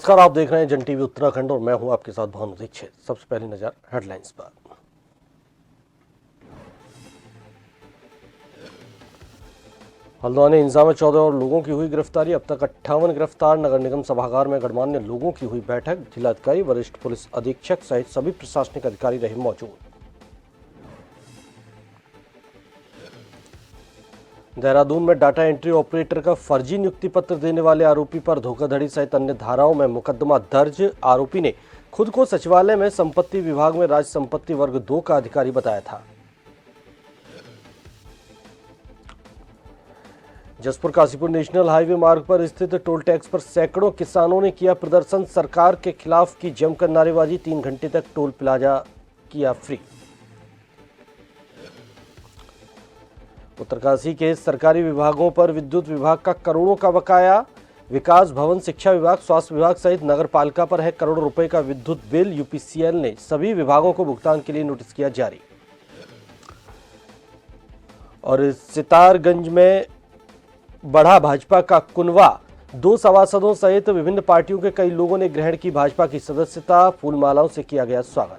नमस्कार, आप देख रहे हैं जन टीवी उत्तराखंड और मैं हूं आपके साथ भानु दीक्षित। सबसे पहले नजर हेडलाइंस पर। हल्द्वानी हिंसा में 14 और लोगों की हुई गिरफ्तारी। अब तक 58 गिरफ्तार। नगर निगम सभागार में गणमान्य लोगों की हुई बैठक। जिलाधिकारी, वरिष्ठ पुलिस अधीक्षक सहित सभी प्रशासनिक अधिकारी रहे मौजूद। देहरादून में डाटा एंट्री ऑपरेटर का फर्जी नियुक्ति पत्र देने वाले आरोपी पर धोखाधड़ी सहित अन्य धाराओं में मुकदमा दर्ज। आरोपी ने खुद को सचिवालय में संपत्ति विभाग में राज्य संपत्ति वर्ग 2 का अधिकारी बताया था। जसपुर काशीपुर नेशनल हाईवे मार्ग पर स्थित टोल टैक्स पर सैकड़ों किसानों ने किया प्रदर्शन। सरकार के खिलाफ की जमकर नारेबाजी। 3 घंटे तक टोल प्लाजा किया फ्री। उत्तरकाशी के सरकारी विभागों पर विद्युत विभाग का करोड़ों का बकाया। विकास भवन, शिक्षा विभाग, स्वास्थ्य विभाग सहित नगर पालिका पर है करोड़ों रुपए का विद्युत बिल। यूपीसीएल ने सभी विभागों को भुगतान के लिए नोटिस किया जारी। और सितारगंज में बढ़ा भाजपा का कुनवा। 2 सभासदों सहित विभिन्न पार्टियों के कई लोगों ने ग्रहण की भाजपा की सदस्यता। फूलमालाओं से किया गया स्वागत।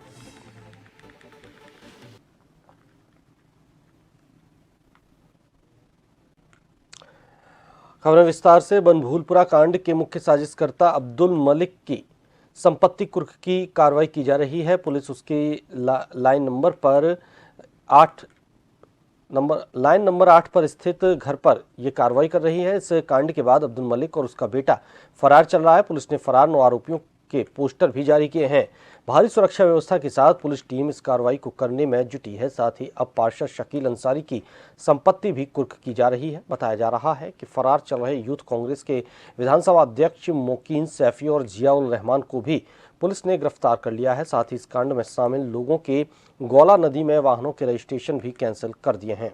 खबरें विस्तार से। बनभूलपुरा कांड के मुख्य साजिशकर्ता अब्दुल मलिक की संपत्ति कुर्क की कार्रवाई की जा रही है। पुलिस उसकी लाइन नंबर 8 पर स्थित घर पर यह कार्रवाई कर रही है। इस कांड के बाद अब्दुल मलिक और उसका बेटा फरार चल रहा है। पुलिस ने फरार 9 आरोपियों के पोस्टर भी जारी किए हैं। भारी सुरक्षा व्यवस्था के साथ पुलिस टीम इस कार्रवाई को करने में जुटी है। साथ ही अब पार्षद शकील अंसारी की संपत्ति भी कुर्क की जा रही है। बताया जा रहा है कि फरार चल रहे यूथ कांग्रेस के विधानसभा अध्यक्ष मोकीन सैफी और जियाउल रहमान को भी पुलिस ने गिरफ्तार कर लिया है। साथ ही इस कांड में शामिल लोगों के गौला नदी में वाहनों के रजिस्ट्रेशन भी कैंसिल कर दिए हैं।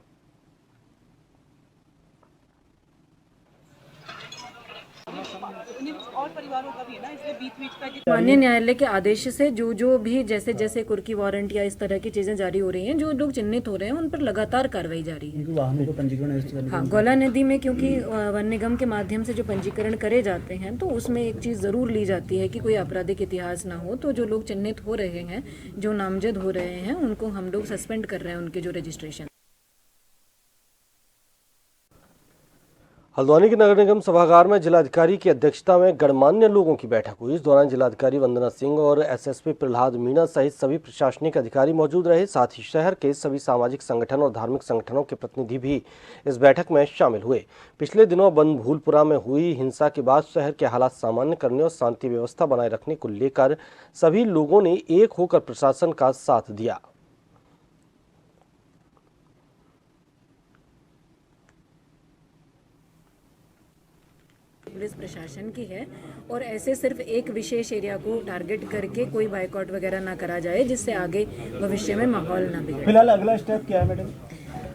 और परिवारों का भी है ना, इसलिए बीच का माननीय न्यायालय के आदेश से जो भी जैसे कुर्की वारंट या इस तरह की चीजें जारी हो रही हैं, जो लोग चिन्हित हो रहे हैं उन पर लगातार कार्रवाई जारी है। वाहनों को पंजीकरण हाँ, गौला नदी में क्योंकि वन निगम के माध्यम से जो पंजीकरण करे जाते हैं तो उसमें एक चीज जरूर ली जाती है कि कोई आपराधिक इतिहास ना हो। तो जो लोग चिन्हित हो रहे हैं, जो नामजद हो रहे हैं, उनको हम लोग सस्पेंड कर रहे हैं, उनके जो रजिस्ट्रेशन। हल्द्वानी के नगर निगम सभागार में जिलाधिकारी की अध्यक्षता में गणमान्य लोगों की बैठक हुई। इस दौरान जिलाधिकारी वंदना सिंह और एसएसपी प्रहलाद मीणा सहित सभी प्रशासनिक अधिकारी मौजूद रहे। साथ ही शहर के सभी सामाजिक संगठन और धार्मिक संगठनों के प्रतिनिधि भी इस बैठक में शामिल हुए। पिछले दिनों बनभूलपुरा में हुई हिंसा के बाद शहर के हालात सामान्य करने और शांति व्यवस्था बनाए रखने को लेकर सभी लोगों ने एक होकर प्रशासन का साथ दिया। पुलिस प्रशासन की है और ऐसे सिर्फ एक विशेष एरिया को टारगेट करके कोई बायकॉट वगैरह ना करा जाए, जिससे आगे भविष्य में माहौल ना बिगड़े। फिलहाल अगला स्टेप क्या है मैडम?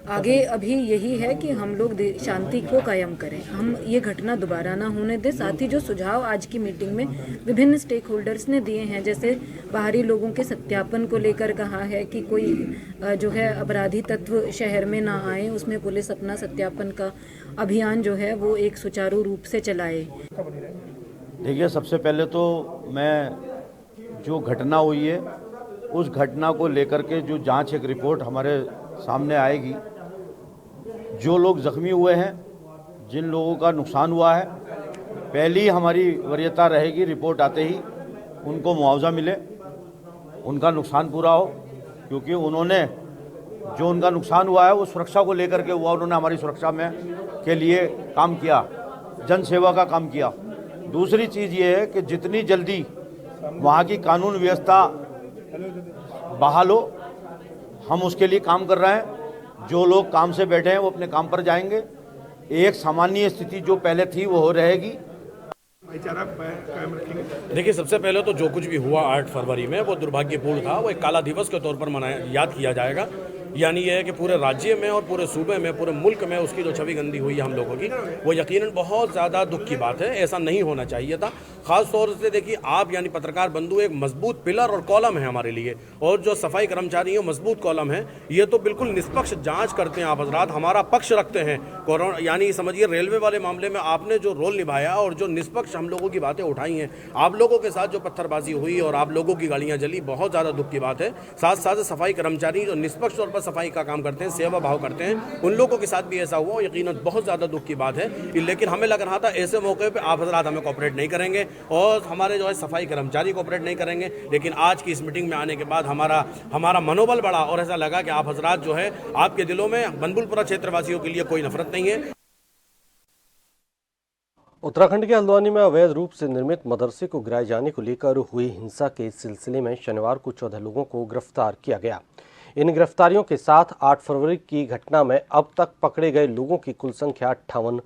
आगे अभी यही है कि हम लोग शांति को कायम करें, हम ये घटना दोबारा ना होने दें। साथ ही जो सुझाव आज की मीटिंग में विभिन्न स्टेक होल्डर्स ने दिए हैं, जैसे बाहरी लोगों के सत्यापन को लेकर कहा है कि कोई जो है अपराधी तत्व शहर में ना आए, उसमें पुलिस अपना सत्यापन का अभियान जो है वो एक सुचारू रूप से चलाए। देखिए, सबसे पहले तो मैं जो घटना हुई है उस घटना को लेकर के जो जांच एक रिपोर्ट हमारे सामने आएगी, जो लोग जख्मी हुए हैं, जिन लोगों का नुकसान हुआ है, पहली हमारी वरीयता रहेगी रिपोर्ट आते ही उनको मुआवजा मिले, उनका नुकसान पूरा हो, क्योंकि उन्होंने जो उनका नुकसान हुआ है वो सुरक्षा को लेकर के हुआ। उन्होंने हमारी सुरक्षा में के लिए काम किया, जन सेवा का काम किया। दूसरी चीज़ ये है कि जितनी जल्दी वहाँ की कानून व्यवस्था बहाल हो, हम उसके लिए काम कर रहे हैं। जो लोग काम से बैठे हैं वो अपने काम पर जाएंगे। एक सामान्य स्थिति जो पहले थी वो हो रहेगी। देखिए, सबसे पहले तो जो कुछ भी हुआ 8 फरवरी में वो दुर्भाग्यपूर्ण था। वो एक काला दिवस के तौर पर याद किया जाएगा। यानी ये है कि पूरे राज्य में और पूरे सूबे में, पूरे मुल्क में उसकी जो छवि गंदी हुई है हम लोगों की, वो यकीनन बहुत ज़्यादा दुख की बात है। ऐसा नहीं होना चाहिए था। ख़ास तौर से देखिए, आप यानी पत्रकार बंधु एक मजबूत पिलर और कॉलम है हमारे लिए, और जो सफाई कर्मचारी हैं मजबूत कॉलम है। ये तो बिल्कुल निष्पक्ष जाँच करते हैं आप हजरात, हमारा पक्ष रखते हैं। कोरोना यानी समझिए रेलवे वाले मामले में आपने जो रोल निभाया और जो निष्पक्ष हम लोगों की बातें उठाई हैं, आप लोगों के साथ जो पत्थरबाजी हुई और आप लोगों की गाड़ियाँ जली, बहुत ज़्यादा दुख की बात है। साथ साथ सफाई कर्मचारी जो निष्पक्ष तौर पर सफाई का काम करते हैं, सेवा भाव करते हैं, उन लोगों के साथ भी ऐसा हुआ, यकीनन बहुत ज़्यादा दुख की बात है। लेकिन हमें लग रहा था ऐसे मौके पे आप हजरात हमें कोऑपरेट नहीं करेंगे और हमारे जो है सफाई कर्मचारी कोऑपरेट नहीं करेंगे। लेकिन आज की इस मीटिंग में आने के बाद हमारा मनोबल बढ़ा और ऐसा लगा कि आप हजरात जो है, आपके दिलों में बनभूलपुरा क्षेत्रवासियों के लिए कोई नफरत नहीं है। उत्तराखंड के हल्द्वानी में अवैध रूप से निर्मित मदरसे को गिराए जाने को लेकर हुई हिंसा के सिलसिले में शनिवार को 14 लोगों को गिरफ्तार किया गया। इन गिरफ्तारियों के साथ 8 फरवरी की घटना में अब तक पकड़े गए लोगों की कुल संख्या 58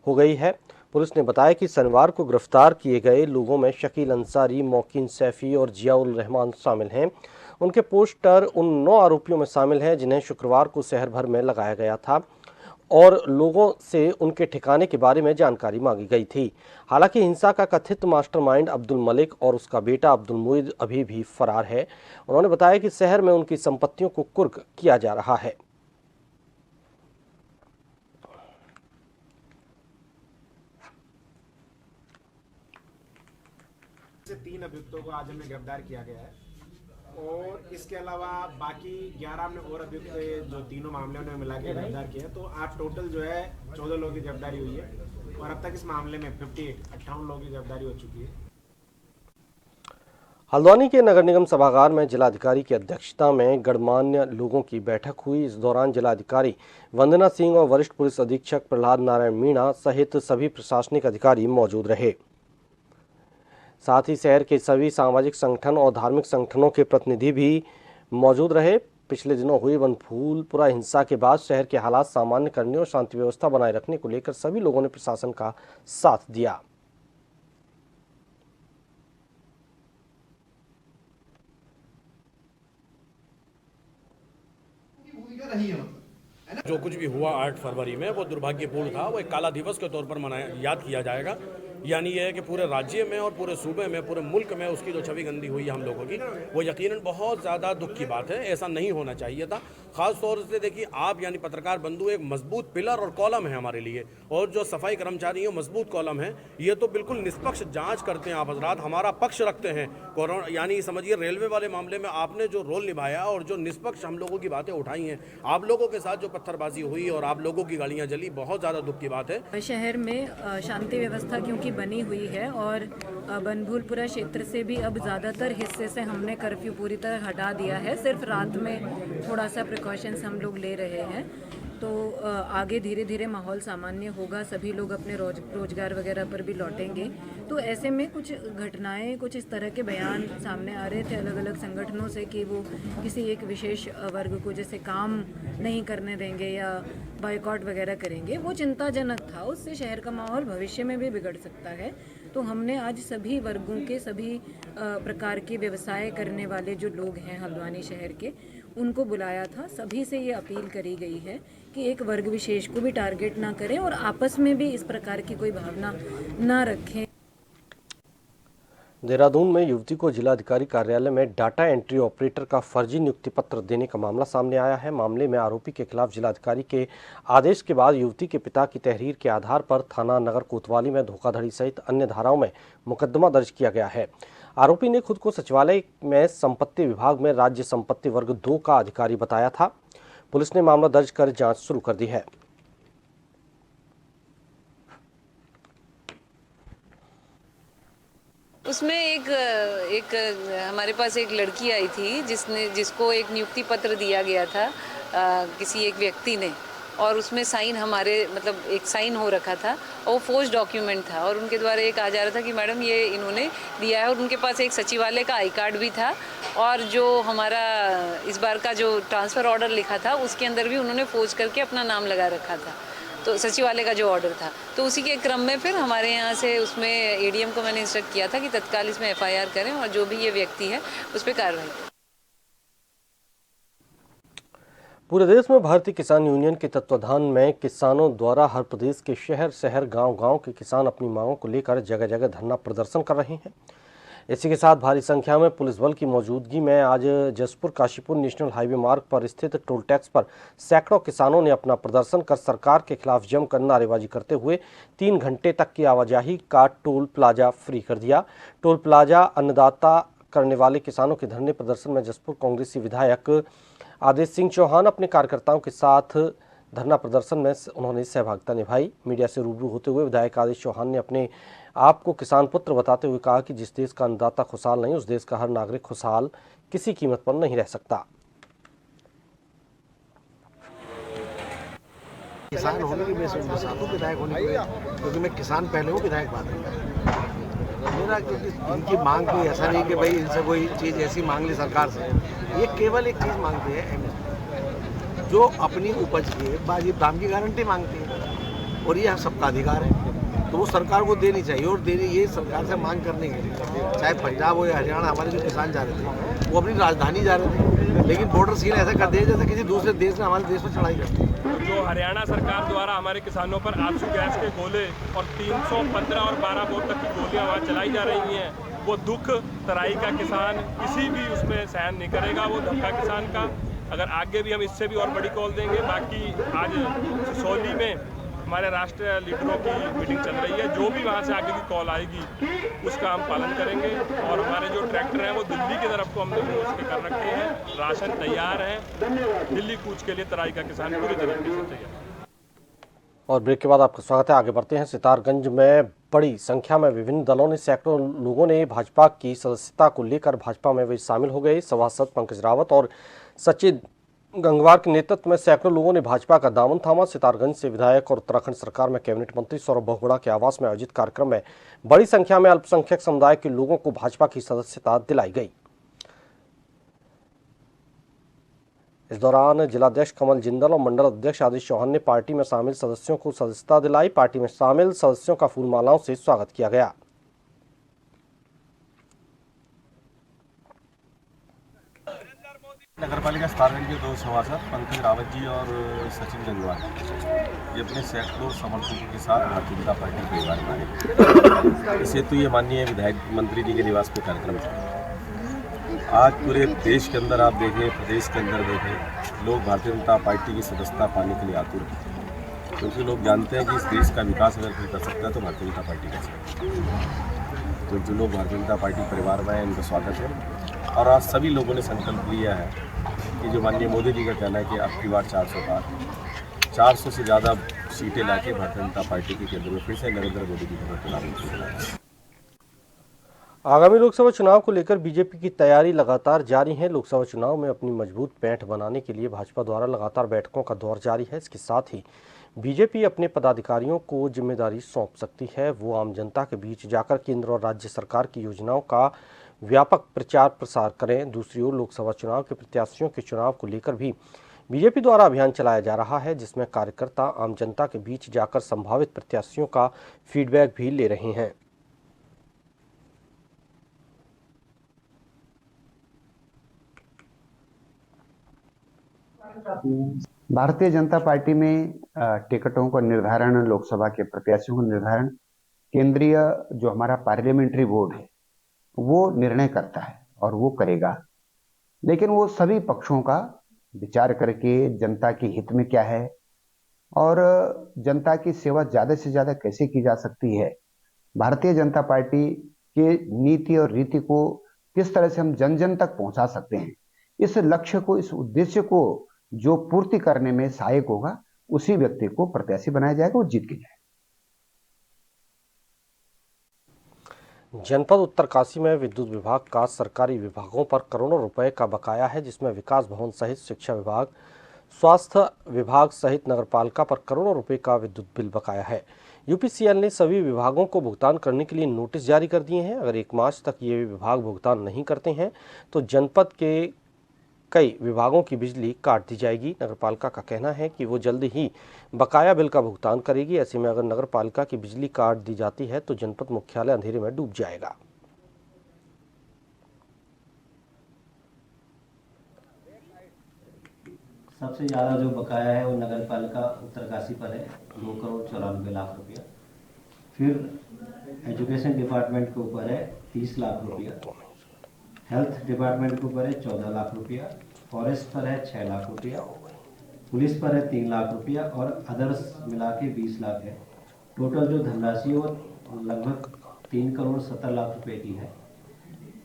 हो गई है। पुलिस ने बताया कि शनिवार को गिरफ्तार किए गए लोगों में शकील अंसारी, मौकिन सैफी और जियाउल रहमान शामिल हैं। उनके पोस्टर उन 9 आरोपियों में शामिल हैं जिन्हें शुक्रवार को शहर भर में लगाया गया था और लोगों से उनके ठिकाने के बारे में जानकारी मांगी गई थी। हालांकि हिंसा का कथित मास्टरमाइंड अब्दुल मलिक और उसका बेटा अब्दुल मुईद अभी भी फरार है। उन्होंने बताया कि शहर में उनकी संपत्तियों को कुर्क किया जा रहा है। से 3 अभियुक्तों को आज हमें गिरफ्तार किया गया है और इसके अलावा बाकी 11 हमने और अभियुक्त जो तीनों मामले में मिला के गिरफ्तार किया है। तो आज टोटल जो है 14 लोगों की गिरफ्तारी हुई है और अब तक इस मामले में 58 लोगों की गिरफ्तारी हो चुकी है। हल्द्वानी के नगर निगम सभागार में जिलाधिकारी की अध्यक्षता में गणमान्य लोगों की बैठक हुई। इस दौरान जिलाधिकारी वंदना सिंह और वरिष्ठ पुलिस अधीक्षक प्रहलाद नारायण मीणा सहित सभी प्रशासनिक अधिकारी मौजूद रहे। साथ ही शहर के सभी सामाजिक संगठन और धार्मिक संगठनों के प्रतिनिधि भी मौजूद रहे। पिछले दिनों हुई बनभूलपुरा हिंसा के बाद शहर के हालात सामान्य करने और शांति व्यवस्था बनाए रखने को लेकर सभी लोगों ने प्रशासन का साथ दिया। जो कुछ भी हुआ 8 फरवरी में वो दुर्भाग्यपूर्ण था। वो एक काला दिवस के तौर पर याद किया जाएगा। यानी यह है कि पूरे राज्य में और पूरे सूबे में, पूरे मुल्क में उसकी जो छवि गंदी हुई है हम लोगों की, वो यकीनन बहुत ज़्यादा दुख की बात है। ऐसा नहीं होना चाहिए था। ख़ास तौर से देखिए, आप यानी पत्रकार बंधु एक मजबूत पिलर और कॉलम है हमारे लिए, और जो सफाई कर्मचारी हैं मजबूत कॉलम है। ये तो बिल्कुल निष्पक्ष जाँच करते हैं आप हजरात, हमारा पक्ष रखते हैं। कोरोना यानी समझिए रेलवे वाले मामले में आपने जो रोल निभाया और जो निष्पक्ष हम लोगों की बातें उठाई हैं, आप लोगों के साथ जो पत्थरबाजी हुई और आप लोगों की गाड़ियाँ जली, बहुत ज़्यादा दुख की बात है। शहर में शांति व्यवस्था क्योंकि बनी हुई है और बनभूलपुरा क्षेत्र से भी अब ज़्यादातर हिस्से से हमने कर्फ्यू पूरी तरह हटा दिया है। सिर्फ रात में थोड़ा सा प्रिकॉशंस हम लोग ले रहे हैं। तो आगे धीरे धीरे माहौल सामान्य होगा, सभी लोग अपने रोजगार वगैरह पर भी लौटेंगे। तो ऐसे में कुछ घटनाएं, कुछ इस तरह के बयान सामने आ रहे थे अलग अलग संगठनों से कि वो किसी एक विशेष वर्ग को जैसे काम नहीं करने देंगे या बायकॉट वगैरह करेंगे। वो चिंताजनक था। उससे शहर का माहौल भविष्य में भी बिगड़ सकता है। तो हमने आज सभी वर्गों के, सभी प्रकार के व्यवसाय करने वाले जो लोग हैं हल्द्वानी शहर के, उनको बुलाया था। सभी से ये अपील करी गई है कि एक वर्ग विशेष को भी टारगेट ना करें और आपस में भी इस प्रकार की कोई भावना ना रखें। देहरादून में युवती को जिलाधिकारी कार्यालय में डाटा एंट्री ऑपरेटर का फर्जी नियुक्ति पत्र देने का मामला सामने आया है। मामले में आरोपी के खिलाफ जिलाधिकारी के आदेश के बाद युवती के पिता की तहरीर के आधार पर थाना नगर कोतवाली में धोखाधड़ी सहित अन्य धाराओं में मुकदमा दर्ज किया गया है। आरोपी ने खुद को सचिवालय में संपत्ति विभाग में राज्य संपत्ति वर्ग 2 का अधिकारी बताया था। पुलिस ने मामला दर्ज कर जांच शुरू कर दी है। उसमें एक हमारे पास एक लड़की आई थी जिसको एक नियुक्ति पत्र दिया गया था किसी एक व्यक्ति ने, और उसमें साइन हमारे मतलब एक साइन हो रखा था और वो फोर्ज डॉक्यूमेंट था और उनके द्वारा एक आ जा रहा था कि मैडम ये इन्होंने दिया है। और उनके पास एक सचिवालय का आई कार्ड भी था और जो हमारा इस बार का जो ट्रांसफ़र ऑर्डर लिखा था उसके अंदर भी उन्होंने फोर्ज करके अपना नाम लगा रखा था, तो सचिवालय का जो ऑर्डर था। तो उसी के क्रम में फिर हमारे यहाँ से उसमें एडीएम को मैंने इंस्ट्रक्ट किया था कि तत्काल इसमें एफआईआर करें और जो भी ये व्यक्ति है उस पर कार्रवाई करें। पूरे देश में भारतीय किसान यूनियन के तत्वाधान में किसानों द्वारा हर प्रदेश के शहर शहर गांव-गांव के किसान अपनी मांगों को लेकर जगह जगह धरना प्रदर्शन कर रहे हैं। इसी के साथ भारी संख्या में पुलिस बल की मौजूदगी में आज जसपुर काशीपुर नेशनल हाईवे मार्ग पर स्थित टोल टैक्स पर सैकड़ों किसानों ने अपना प्रदर्शन कर सरकार के खिलाफ जमकर नारेबाजी करते हुए 3 घंटे तक की आवाजाही का टोल प्लाजा फ्री कर दिया। टोल प्लाजा अन्नदाता करने वाले किसानों के धरने प्रदर्शन में जसपुर कांग्रेसी विधायक आदेश सिंह चौहान अपने कार्यकर्ताओं के साथ धरना प्रदर्शन में उन्होंने सहभागिता निभाई। मीडिया से रूबरू होते हुए विधायक आदेश चौहान ने अपने आप को किसान पुत्र बताते हुए कहा कि जिस देश का अन्नदाता खुशहाल नहीं, उस देश का हर नागरिक खुशहाल किसी कीमत पर नहीं रह सकता। किसान होने की मैं हूँ, विधायक होने की, क्योंकि मैं किसान पहले हूँ, विधायक बाद में। मेरा क्योंकि इनकी मांग कोई ऐसा नहीं कि भाई इनसे कोई चीज़ ऐसी मांग ली सरकार से। ये केवल एक चीज़ मांगती है एमएसपी, जो अपनी उपज के वाजिब दाम की गारंटी मांगती है, और ये सबका अधिकार है, तो वो सरकार को देनी चाहिए। और देनी ये सरकार से मांग करने के लिए, चाहे पंजाब हो या हरियाणा, हमारे जो किसान जा रहे थे वो अपनी राजधानी जा रहे थे, लेकिन बॉर्डर सील ऐसा कर दिया जैसे किसी दूसरे देश ने हमारे देश पर चढ़ाई कर दी। जो हरियाणा सरकार द्वारा हमारे किसानों पर आंसू गैस के गोले और 315 और 12 बोर तक की गोलियां वहाँ चलाई जा रही हैं, वो दुख तराई का किसान किसी भी उसमें सहन नहीं करेगा। वो धक्का किसान का, अगर आगे भी हम इससे भी और बड़ी कॉल देंगे। बाकी आज सिसौली में हमारे राष्ट्रीय लीडरों की मीटिंग चल रही है, जो भी वहाँ से आगे की कॉल आएगी उसका हम पालन करेंगे। और हमारे जो ट्रैक्टर हैं वो दिल्ली की तरफ को हमने उसके कर रखे हैं, राशन तैयार है, दिल्ली कूच के लिए तराई का किसान पूरी तरीके से तैयार। और ब्रेक के बाद आपका स्वागत है। आगे बढ़ते हैं। सितारगंज में बड़ी संख्या में विभिन्न दलों ने, सैकड़ों लोगों ने भाजपा की सदस्यता को लेकर भाजपा में वे शामिल हो गए। सभासद पंकज रावत और सचिन गंगवार के नेतृत्व में सैकड़ों लोगों ने भाजपा का दामन थामा। सितारगंज से विधायक और उत्तराखंड सरकार में कैबिनेट मंत्री सौरभ बहुगुणा के आवास में आयोजित कार्यक्रम में बड़ी संख्या में अल्पसंख्यक समुदाय के लोगों को भाजपा की सदस्यता दिलाई गई। इस दौरान जिलाध्यक्ष कमल जिंदल और मंडल अध्यक्ष आदेश चौहान ने पार्टी में शामिल सदस्यों को सदस्यता दिलाई। पार्टी में शामिल सदस्यों का फूलमालाओं से स्वागत किया गया। नगरपालिका सितारगंज के 2 सभासद पंकज रावत जी और सचिन गंगवार ये अपने सैकड़ों समर्थकों के साथ भारतीय जनता पार्टी परिवार में आए। इसे तो ये माननीय विधायक मंत्री जी के निवास पे कार्यक्रम था। आज पूरे देश के अंदर आप देखें, प्रदेश के अंदर देखें, लोग भारतीय जनता पार्टी की सदस्यता पाने के लिए आतुर हैं, क्योंकि लोग जानते हैं कि इस देश का विकास अगर कोई कर सकता है तो भारतीय जनता पार्टी कर सकती है। तो जो लोग भारतीय जनता पार्टी परिवार में हैं, इनका स्वागत है। और आज सभी लोगों ने संकल्प लिया है कि जो माननीय मोदी जी का कहना है कि अब की बार 400 पार, 400 से ज़्यादा सीटें लाके भारतीय जनता पार्टी के केंद्र में फिर से नरेंद्र मोदी जी का चुनाव। आगामी लोकसभा चुनाव को लेकर बीजेपी की तैयारी लगातार जारी है। लोकसभा चुनाव में अपनी मजबूत पैठ बनाने के लिए भाजपा द्वारा लगातार बैठकों का दौर जारी है। इसके साथ ही बीजेपी अपने पदाधिकारियों को जिम्मेदारी सौंप सकती है, वो आम जनता के बीच जाकर केंद्र और राज्य सरकार की योजनाओं का व्यापक प्रचार प्रसार करें। दूसरी ओर लोकसभा चुनाव के प्रत्याशियों के चुनाव को लेकर भी बीजेपी द्वारा अभियान चलाया जा रहा है, जिसमें कार्यकर्ता आम जनता के बीच जाकर संभावित प्रत्याशियों का फीडबैक भी ले रहे हैं। भारतीय जनता पार्टी में टिकटों का निर्धारण, लोकसभा के प्रत्याशियों का निर्धारण केंद्रीय जो हमारा पार्लियामेंट्री बोर्ड है वो निर्णय करता है और वो करेगा। लेकिन वो सभी पक्षों का विचार करके जनता के हित में क्या है और जनता की सेवा ज़्यादा से ज़्यादा कैसे की जा सकती है, भारतीय जनता पार्टी के नीति और रीति को किस तरह से हम जन जन तक पहुंचा सकते हैं, इस लक्ष्य को, इस उद्देश्य को जो पूर्ति करने में सहायक होगा उसी व्यक्ति को प्रत्याशी बनाया जाएगा, वो जीत के जाएगा। जनपद उत्तरकाशी में विद्युत विभाग का सरकारी विभागों पर करोड़ों रुपए का बकाया है, जिसमें विकास भवन सहित शिक्षा विभाग, स्वास्थ्य विभाग सहित नगरपालिका पर करोड़ों रुपए का विद्युत बिल बकाया है। यूपीसीएल ने सभी विभागों को भुगतान करने के लिए नोटिस जारी कर दिए हैं। अगर 1 मार्च तक ये विभाग भुगतान नहीं करते हैं तो जनपद के कई विभागों की बिजली काट दी जाएगी। नगरपालिका का कहना है कि वो जल्द ही बकाया बिल का भुगतान करेगी। ऐसे में अगर नगरपालिका की बिजली काट दी जाती है तो जनपद मुख्यालय अंधेरे में डूब जाएगा। सबसे ज़्यादा जो बकाया है वो नगर पालिका उत्तरकाशी पर है 2,94,00,000 रुपया। फिर एजुकेशन डिपार्टमेंट के ऊपर है 30 लाख रुपया, हेल्थ डिपार्टमेंट के ऊपर है 14 लाख रुपया, फॉरेस्ट पर है 6 लाख रुपया, पुलिस पर है 3 लाख रुपया और अदर्स मिला के 20 लाख है। टोटल जो धनराशि है वो लगभग 3,70,00,000 रुपये की है।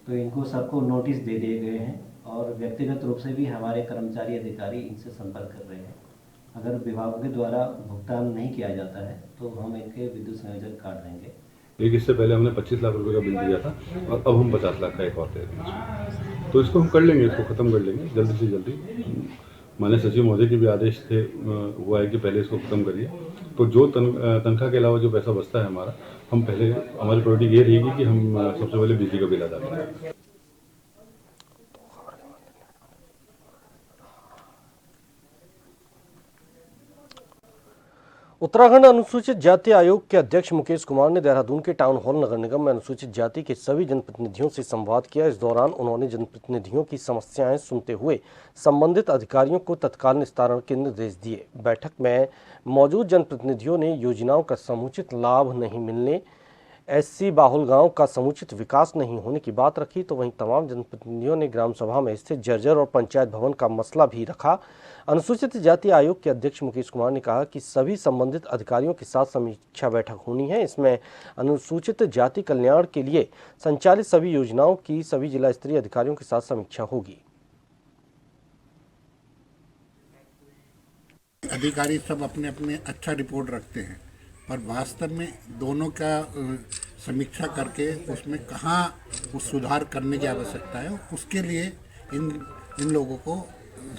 तो इनको सबको नोटिस दे दिए गए हैं और व्यक्तिगत रूप से भी हमारे कर्मचारी अधिकारी इनसे संपर्क कर रहे हैं। अगर विभाग के द्वारा भुगतान नहीं किया जाता है तो हम इनके विद्युत संयोजन काट देंगे। एक इससे पहले हमने 25 लाख रुपए का बिल दिया था और अब हम 50 लाख का एक और दे रहे हैं। तो इसको हम कर लेंगे, इसको ख़त्म कर लेंगे जल्दी से जल्दी। माननीय सचिव महोदय के भी आदेश थे हुआ है कि पहले इसको ख़त्म करिए। तो जो तनख्वाह के अलावा जो पैसा बचता है हमारा, हम पहले हमारी प्रायोरिटी ये रहेगी कि हम सबसे पहले बिजली का बिल अदा करें। उत्तराखंड अनुसूचित जाति आयोग के अध्यक्ष मुकेश कुमार ने देहरादून के टाउन हॉल नगर निगम में अनुसूचित जाति के सभी जनप्रतिनिधियों से संवाद किया। इस दौरान उन्होंने जनप्रतिनिधियों की समस्याएं सुनते हुए संबंधित अधिकारियों को तत्काल निस्तारण के निर्देश दिए। बैठक में मौजूद जनप्रतिनिधियों ने योजनाओं का समुचित लाभ नहीं मिलने, एससी बाहुल गांव का समुचित विकास नहीं होने की बात रखी। तो वहीं तमाम जनप्रतिनिधियों ने ग्राम सभा में स्थित जर्जर और पंचायत भवन का मसला भी रखा। अनुसूचित जाति आयोग के अध्यक्ष मुकेश कुमार ने कहा कि सभी संबंधित अधिकारियों के साथ समीक्षा बैठक होनी है। इसमें अनुसूचित जाति कल्याण के लिए संचालित सभी योजनाओं की सभी जिला स्तरीय अधिकारियों के साथ समीक्षा होगी। अधिकारी सब अपने अपने अच्छा रिपोर्ट रखते हैं, पर वास्तव में दोनों का समीक्षा करके उसमें कहाँ उस सुधार करने की आवश्यकता है, उसके लिए इन लोगों को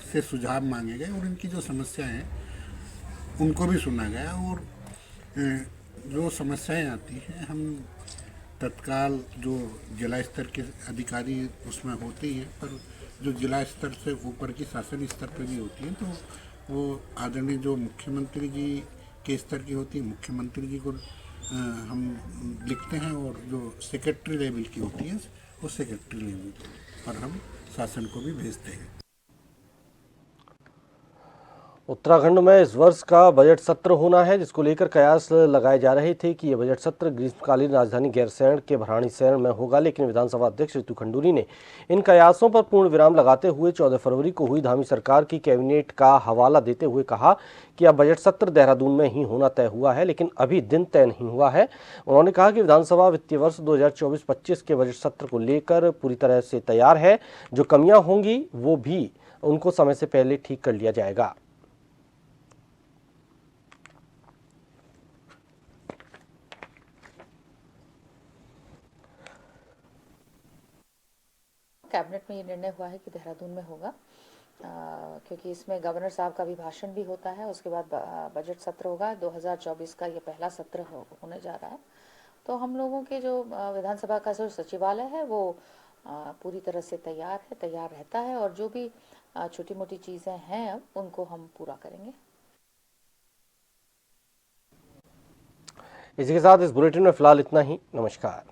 से सुझाव मांगे गए और इनकी जो समस्याएं हैं उनको भी सुना गया। और जो समस्याएं आती हैं हम तत्काल जो जिला स्तर के अधिकारी उसमें होते ही हैं, पर जो जिला स्तर से ऊपर की शासन स्तर पर भी होती हैं तो वो आदरणीय जो मुख्यमंत्री जी के स्तर की होती है, मुख्यमंत्री जी को हम लिखते हैं और जो सेक्रेटरी लेवल की होती है वो सेक्रेटरी लेवल पर हम शासन को भी भेजते हैं। उत्तराखंड में इस वर्ष का बजट सत्र होना है, जिसको लेकर कयास लगाए जा रहे थे कि यह बजट सत्र ग्रीष्मकालीन राजधानी गैरसैंण के भराड़ीसैंण में होगा, लेकिन विधानसभा अध्यक्ष ऋतु खंडूरी ने इन कयासों पर पूर्ण विराम लगाते हुए 14 फरवरी को हुई धामी सरकार की कैबिनेट का हवाला देते हुए कहा कि अब बजट सत्र देहरादून में ही होना तय हुआ है, लेकिन अभी दिन तय नहीं हुआ है। उन्होंने कहा कि विधानसभा वित्तीय वर्ष 2024-25 के बजट सत्र को लेकर पूरी तरह से तैयार है। जो कमियां होंगी वो भी उनको समय से पहले ठीक कर लिया जाएगा। कैबिनेट में ये निर्णय हुआ है कि देहरादून में होगा, क्योंकि इसमें गवर्नर साहब का भी भाषण भी होता है। उसके बाद बजट सत्र होगा। 2024 का ये पहला सत्र होने जा रहा है। तो हम लोगों के जो विधानसभा का जो सचिवालय है वो पूरी तरह से तैयार रहता है और जो भी छोटी मोटी चीज़ें हैं अब उनको हम पूरा करेंगे। इसी के साथ इस बुलेटिन में फिलहाल इतना ही। नमस्कार।